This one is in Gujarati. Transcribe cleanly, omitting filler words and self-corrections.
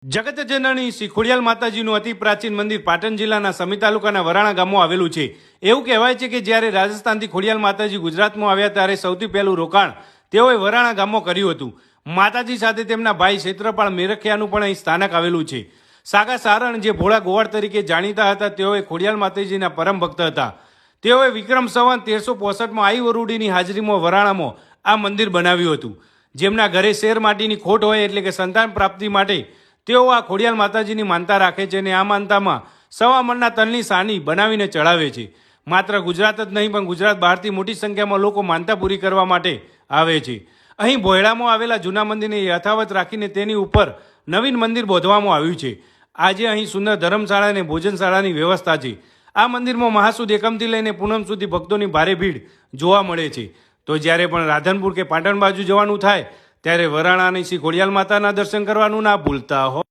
જગત જનની શ્રી ખોડિયાલ માતાજીનું અતિ પ્રાચીન મંદિર પાટણ જિલ્લાના સમી તાલુકાના વરાણા ગામમાં આવેલું છે। એવું કહેવાય છે કે જ્યારે રાજસ્થાનથી ખોડિયાલ માતાજી ગુજરાતમાં આવ્યા ત્યારે સૌથી પહેલું રોકાણ તેઓએ વરાણા ગામમાં કર્યું હતું। માતાજી સાથે તેમના ભાઈ ક્ષેત્રપાળ મેરખિયાનું પણ અહીં સ્થાનક આવેલું છે। સાગા સારણ જે ભોળા ગોવાળ તરીકે જાણીતા હતા તેઓએ ખોડિયાલ માતાજીના પરમ ભક્ત હતા। તેઓએ વિક્રમ સંવત 1365માં આઈ વરુડીની હાજરીમાં વરાણામાં આ મંદિર બનાવ્યું હતું। જેમના ઘરે શેર માટીની ખોટ હોય એટલે કે સંતાન પ્રાપ્તિ માટે તેઓ આ ખોડિયાલ માતાજીની માનતા રાખે છે અને આ માનતામાં સવા મણના તલની સાની બનાવીને ચડાવે છે। માત્ર ગુજરાત જ નહીં પણ ગુજરાત બહારથી મોટી સંખ્યામાં લોકો માનતા પૂરી કરવા માટે આવે છે। અહીં ભોયડામાં આવેલા જૂના મંદિરને યથાવત રાખીને તેની ઉપર નવીન મંદિર બાંધવામાં આવ્યું છે। આજે અહીં સુંદર ધર્મશાળા અને ભોજનશાળાની વ્યવસ્થા છે। આ મંદિરમાં મહાસુદ એકમથી લઈને પૂનમ સુધી ભક્તોની ભારે ભીડ જોવા મળે છે। તો જ્યારે પણ રાધનપુર કે પાટણ બાજુ જવાનું થાય ત્યારે વરાણાની શ્રી ખોડિયાલ માતાના દર્શન કરવાનું ના ભૂલતા હો।